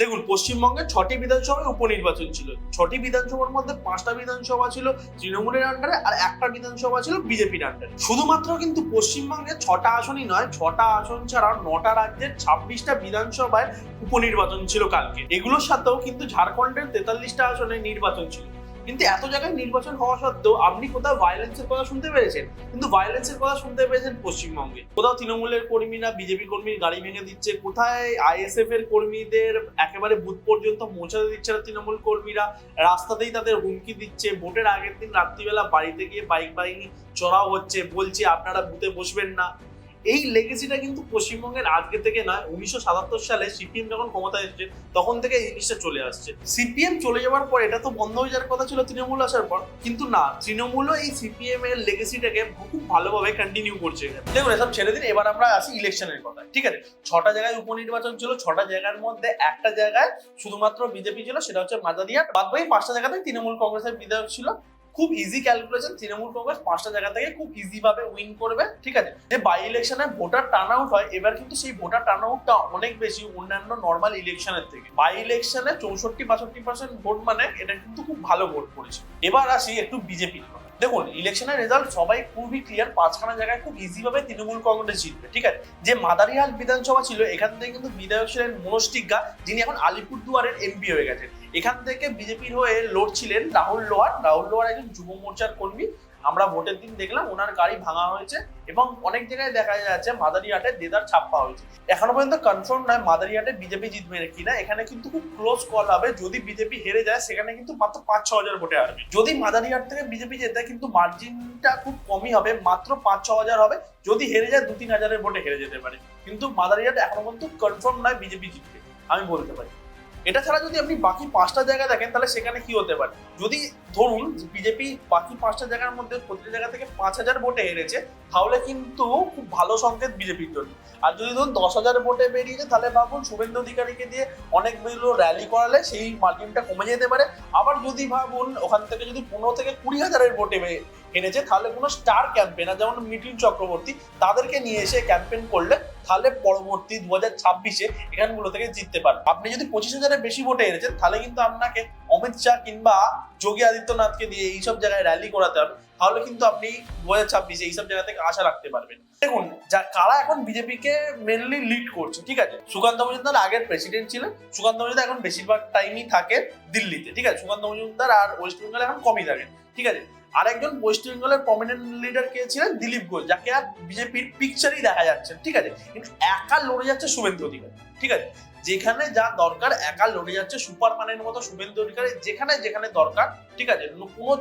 দেখুন, পশ্চিমবঙ্গে 6টি বিধানসভায় উপনির্বাচন ছিল। 6টি বিধানসভার মধ্যে 5টা বিধানসভা ছিল তৃণমূলের আন্ডারে, আর একটা বিধানসভা ছিল বিজেপির আন্ডারে। শুধুমাত্র কিন্তু পশ্চিমবঙ্গে 6টা আসনই নয়, 6টা আসন ছাড়া 9টা রাজ্যের 26টা বিধানসভায় উপনির্বাচন ছিল কালকে। এগুলোর সাথেও কিন্তু ঝাড়খণ্ডের 43টা আসনে নির্বাচন ছিল। কিন্তু এত জায়গায় নির্বাচন হওয়া সত্ত্বেও আপনি কোথাও ভায়োলেন্সের কথা শুনতে পেরেছেন? কিন্তু ভায়োলেন্সের কথা শুনতে পেরেছেন পশ্চিমবঙ্গে। কোথাও তৃণমূলের কর্মীরা বিজেপি কর্মীর গাড়ি ভেঙে দিচ্ছে, কোথায় আইএসএফ এর কর্মীদের একেবারে বুথ পর্যন্ত পৌঁছাতে দিচ্ছে না তৃণমূল কর্মীরা, রাস্তাতেই তাদের হুমকি দিচ্ছে, ভোটের আগের দিন রাত্রিবেলা বাড়িতে গিয়ে বাইক বাহিনী চড়াও হচ্ছে, বলছে আপনারা বুথে বসবেন না। এই লেগেসিটা কিন্তু পশ্চিমবঙ্গের আজকে থেকে নয়, 1977 সালে সিপিএম যখন ক্ষমতায় এসেছে তখন থেকে এই জিনিসটা চলে আসছে। সিপিএম চলে যাওয়ার পর এটা তো বন্ধ হয়ে যাওয়ার কথা ছিল তৃণমূল আসার পর, কিন্তু না, তৃণমূলও এই সিপিএম এর লেগেসিটাকে খুব ভালোভাবে কন্টিনিউ করছে। দেখুন, এসব ছেড়ে দিন, এবার আমরা আসি ইলেকশনের কথা। ঠিক আছে, 6টা জায়গায় উপনির্বাচন ছিল, 6টা জায়গার মধ্যে একটা জায়গায় শুধুমাত্র বিজেপি ছিল, সেটা হচ্ছে মাদারিহাট। বাদ বাকি 5টা জায়গাতে তৃণমূল কংগ্রেসের বিধায়ক ছিল। খুব ইজি ক্যালকুলেশন, তৃণমূল কংগ্রেস 5টা জায়গা থেকে খুব ইজি ভাবে উইন করবে। ঠিক আছে, যে বাই ইলেকশনে ভোটার টার্ন আউট হয়, এবার কিন্তু সেই ভোটার টার্ন আউটটা অনেক বেশি অন্যান্য নর্মাল ইলেকশনের থেকে। বাই ইলেকশনে 64-62% ভোট, মানে এটা কিন্তু খুব ভালো ভোট পড়েছে। এবার আসি একটু বিজেপির। দেখুন, ইলেকশনের রেজাল্ট সবাই খুবই ক্লিয়ার, 5খানা জায়গায় খুব ইজি ভাবে তৃণমূল কংগ্রেস জিতবে। ঠিক আছে, যে মাদারিহাট বিধানসভা ছিল এখান থেকে কিন্তু বিধায়ক ছিলেন মনোজ টিগ্গা, যিনি এখন আলিপুরদুয়ারের এমপি হয়ে গেছেন। এখান থেকে বিজেপির হয়ে লড়ছিলেন রাহুল লোহার একজন যুব মোর্চার কর্মী। আমরা ভোটের দিন দেখলাম ওনার গাড়ি ভাঙা হয়েছে এবং অনেক জায়গায় দেখা যাচ্ছে মাদারিহাটে দেদার ছাপ্পা হয়েছে। এখনো পর্যন্ত কনফার্ম নয় মাদারিহাটে বিজেপি জিতবে কিনা, এখানে কিন্তু খুব ক্লোজ কল হবে। যদি বিজেপি হেরে যায় সেখানে কিন্তু মাত্র 5-6 হাজার ভোটে হারবে। যদি মাদারিহাট থেকে বিজেপি জেতে কিন্তু মার্জিনটা খুব কমই হবে, মাত্র 5-6 হাজার হবে। যদি হেরে যায় 2-3 হাজারের ভোটে হেরে যেতে পারে, কিন্তু মাদারিহাট এখনো পর্যন্ত কনফার্ম নয় বিজেপি জিতবে, আমি বলতে পারি। এটা ছাড়া যদি আপনি বাকি 5টা জায়গা দেখেন তাহলে সেখানে কি হতে পারে, যদি ধরুন বিজেপি বাকি 5টা জায়গার মধ্যে প্রতিটা জায়গা থেকে 5,000 ভোটে হেরেছে, তাহলে কিন্তু খুব ভালো সংকেত বিজেপির জন্য। আর যদি ধরুন 10,000 ভোটে বেরিয়েছে, তাহলে ভাবুন শুভেন্দু অধিকারীকে দিয়ে অনেকগুলো র্যালি করালে সেই মার্জিনটা কমে যেতে পারে। আবার যদি ভাবুন ওখান থেকে যদি 15-20 হাজারের ভোটে হেরেছে, তাহলে কোনো স্টার ক্যাম্পেনার যেমন মিঠুন চক্রবর্তী, তাদেরকে নিয়ে এসে ক্যাম্পেন করলে তাহলে পরবর্তী 2026-এ এখানগুলো থেকে জিততে পারে। আপনি যদি 25,000-এর বেশি ভোটে হেরেছেন, তাহলে কিন্তু আপনাকে অমিত শাহ কিংবা যোগী আদিত্যনাথকে দিয়ে এইসব জায়গায় র্যালি করাতে হবে, তাহলে কিন্তু আপনি 2026-এ এইসব জায়গা থেকে আশা রাখতে পারবেন। দেখুন, কারা এখন বিজেপিকে মেনলি লিড করছে। ঠিক আছে, সুকান্ত মজুমদার আগের প্রেসিডেন্ট ছিলেন। সুকান্ত মজুমদার এখন বেশিরভাগ টাইমই থাকে দিল্লিতে। ঠিক আছে, সুকান্ত মজুমদার আর ওয়েস্ট বেঙ্গলে এখন কমই থাকেন। ঠিক আছে, আরেকজন ওয়েস্ট বেঙ্গলের প্রমিনেন্ট লিডার কে ছিলেন দিলীপ ঘোষ, যাকে আর বিজেপির পিকচারই দেখা যাচ্ছে। ঠিক আছে, কিন্তু একা লড়ে যাচ্ছে শুভেন্দু অধিকারী। ঠিক আছে, যেখানে যা দরকার একা লড়ে যাচ্ছে সুপারম্যানের মতো শুভেন্দু অধিকারী, যেখানে যেখানে দরকার। ঠিক আছে, কোনো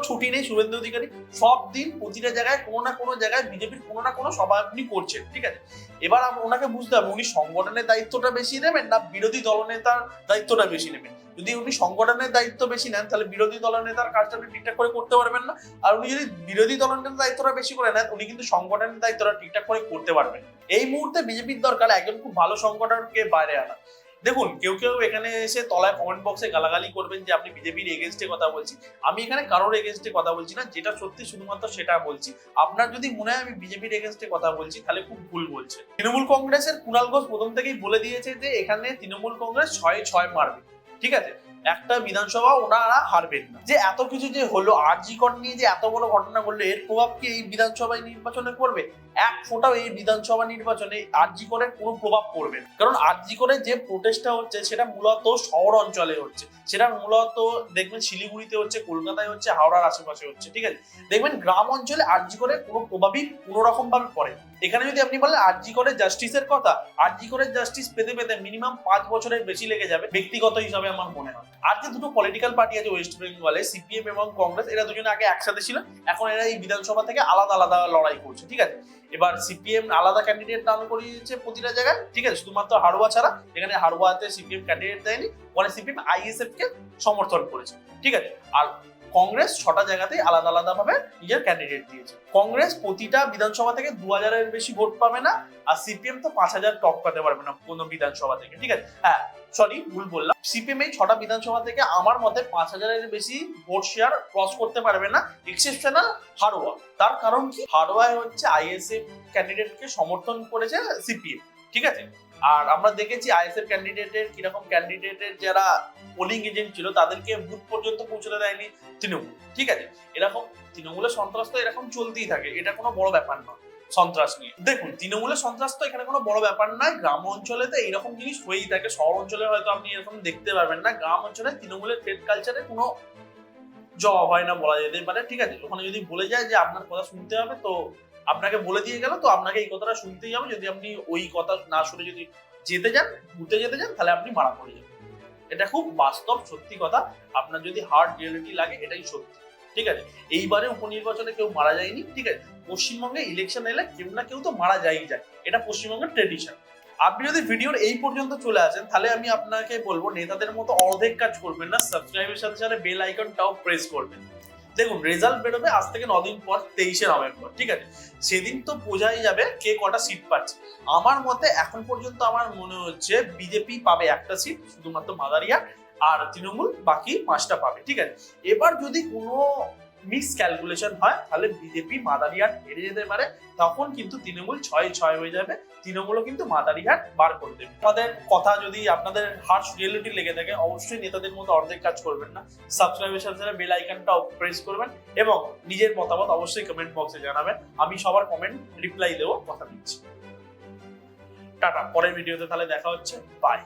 ছুটি নেই শুভেন্দু অধিকারী সব দিন প্রতিটা জায়গায় কোনো না কোনো জায়গায় বিজেপির কোনো না কোনো সভা আপনি করছেন। ঠিক আছে, এবার ওনাকে বুঝতে হবে উনি সংগঠনের দায়িত্বটা বেশি নেবেন না বিরোধী দলনেতার দায়িত্বটা বেশি নেবেন। যদি উনি সংগঠনের দায়িত্ব বেশি নেন, তাহলে বিরোধী দলনেতার কাজটা আপনি ঠিকঠাক করে করতে পারবেন না। আর উনি যদি বিরোধী দলনেতার দায়িত্বটা বেশি করে নেন, উনি কিন্তু সংগঠনের দায়িত্বটা ঠিকঠাক করে করতে পারবেন। এই মুহূর্তে বিজেপির দরকার একজন খুব ভালো সংগঠনকে বাইরে আনা। দেখুন, কেউ কেউ এখানে এসে তলায় কমেন্ট বক্সে গালাগালি করবেন যে আপনি বিজেপির এগেনস্টে কথা বলছি। আমি এখানে কারোর এগেনস্টে কথা বলছি না, যেটা সত্যি শুধুমাত্র সেটা বলছি। আপনার যদি মনে হয় আমি বিজেপির এগেনস্টে কথা বলছি, তাহলে খুব ভুল বলছে। তৃণমূল কংগ্রেসের কুণাল ঘোষ প্রথম থেকেই বলে দিয়েছে যে এখানে তৃণমূল কংগ্রেস 6-6 মারবে। ঠিক আছে, একটা বিধানসভা ওনারা হারবেন না। যে এত কিছু যে হলো আরজি কর নিয়ে, যে এত বড় ঘটনা ঘটলো, এর প্রভাব কি এই বিধানসভায় নির্বাচনে পড়বে? এক ফোঁটাও এই বিধানসভা নির্বাচনে আরজি করের কোনো প্রভাব পড়বে না। কারণ আরজি করে যে প্রোটেস্টটা হচ্ছে সেটা মূলত শহর অঞ্চলে হচ্ছে, সেটা মূলত দেখবেন শিলিগুড়িতে হচ্ছে, কলকাতায় হচ্ছে, হাওড়ার আশেপাশে হচ্ছে। ঠিক আছে, দেখবেন গ্রাম অঞ্চলে আরজি করে কোনো প্রভাবই কোনো রকম ভাবে পড়ে। এখানে যদি আপনি বলেন আরজি করে জাস্টিসের কথা, আরজি করে জাস্টিস পেতে পেতে মিনিমাম 5 বছরের বেশি লেগে যাবে ব্যক্তিগত হিসাবে আমার মনে হয়। আর যে দুটো পলিটিক্যাল পার্টি আছে ওয়েস্ট বেঙ্গলে, সিপিএম এবং কংগ্রেস, এরা দুজনে আগে একসাথে ছিল, এখন এরা এই বিধানসভা থেকে আলাদা আলাদা লড়াই করছে। ঠিক আছে, এবার সিপিএম আলাদা ক্যান্ডিডেট দান করিয়েছে প্রতিটা জায়গায়। ঠিক আছে, শুধুমাত্র হাড়োয়া ছাড়া, এখানে হাড়োয়াতে সিপিএম ক্যান্ডিডেট দেয়নি, পরে সিপিএম আইএসএফ কে সমর্থন করেছে। ঠিক আছে, আর কংগ্রেস 6টা জায়গাতেই আলাদা আলাদা ভাবে নিজের ক্যান্ডিডেট দিয়েছে। কংগ্রেস প্রতিটা বিধানসভা থেকে 2,000-এর বেশি ভোট পাবে না, আর সিপিএম তো 5,000 টপ পাতে পারবে না কোনো বিধানসভা থেকে। ঠিক আছে, হ্যাঁ সরি ভুল বললাম, সিপিএম এই 6টা বিধানসভা থেকে আমার মতে 5,000-এর বেশি ভোট শেয়ার ক্রস করতে পারবে না, এক্সেপশনাল হাড়োয়া। তার কারণ কি, হাড়োয়ায় হচ্ছে আইএসএফ ক্যান্ডিডেটকে সমর্থন করেছে সিপিএম। ঠিক আছে, আর আমরা দেখেছি আইএসএফ ক্যান্ডিডেটের কিরকম ক্যান্ডিডেটের যারা পোলিং এজেন্ট ছিল তাদেরকে বুথ পর্যন্ত পৌঁছতে দেয়নি তৃণমূল। ঠিক আছে, এরকম তৃণমূলের সন্ত্রাস তো এরকম চলতেই থাকে, এটা কোনো বড় ব্যাপার নয় সন্ত্রাস নিয়ে। দেখুন, তৃণমূলের সন্ত্রাস তো এখানে কোনো বড় ব্যাপার নয়, গ্রাম অঞ্চলে তো এরকম জিনিস হয়েই থাকে। শহর অঞ্চলে হয়তো আপনি এরকম দেখতে পাবেন না, গ্রাম অঞ্চলে তৃণমূলের থ্রেড কালচারে কোনো জবাব হয় না বলা যেতে পারে। ঠিক আছে, ওখানে যদি বলে যায় যে আপনার কথা শুনতে হবে, তো আপনাকে বলে দিয়ে গেল, তো আপনাকে এই কথাটা শুনতেই হবে। যদি আপনি ওই কথা না শুনে যদি যেতে যান, ঘুরতে যেতে যান, তাহলে আপনি মারা পড়ে যাবেন। এটা খুব বাস্তব সত্যি কথা, আপনার যদি হার্ড রিয়েলিটি লাগে, এটাই সত্যি। ঠিক আছে, এইবারে উপনির্বাচনে কেউ মারা যায়নি। ঠিক আছে, পশ্চিমবঙ্গে ইলেকশন এলে কেউ না কেউ তো মারা যায়ই যায়, এটা পশ্চিমবঙ্গের ট্রেডিশন। আপনি যদি ভিডিওর এই পর্যন্ত চলে আসেন, তাহলে আমি আপনাকে বলবো নেতাদের মতো অর্ধেক কাজ করবেন না, সাবস্ক্রাইবের সাথে সাথে বেল আইকনটাও প্রেস করবেন। দেখুন, রেজাল্ট বেরোবে আজ থেকে 9 দিন পর, 23শে নভেম্বর। ঠিক আছে, সেদিন তো বোঝাই যাবে কে কটা সিট পাচ্ছে। আমার মতে এখন পর্যন্ত আমার মনে হচ্ছে বিজেপি পাবে একটা সিট, শুধুমাত্র মাদারিহাট, আর তৃণমূল বাকি 5টা পাবে। ঠিক আছে, এবার যদি কোনো মিক্স ক্যালকুলেশন হয়, তাহলে বিজেপি মাদারিহাট হেরে যেতে পারে, তখন কিন্তু তৃণমূল 6-6 হয়ে যাবে, তৃণমূলও কিন্তু মাদারিহাট বার করে দেবে। আমাদের কথা যদি আপনাদের হার্শ রিয়েলিটি লেগে থাকে, অবশ্যই নেতাদের মতো অর্ধেক কাজ করবেন না, সাবস্ক্রাইবের সাথে সাথে বেল আইকনটাও প্রেস করবেন, এবং নিজের মতামত অবশ্যই কমেন্ট বক্সে জানাবেন। আমি সবার কমেন্ট রিপ্লাই দেবো, কথা দিচ্ছি। টাটা, পরের ভিডিওতে তাহলে দেখা হচ্ছে, বাই।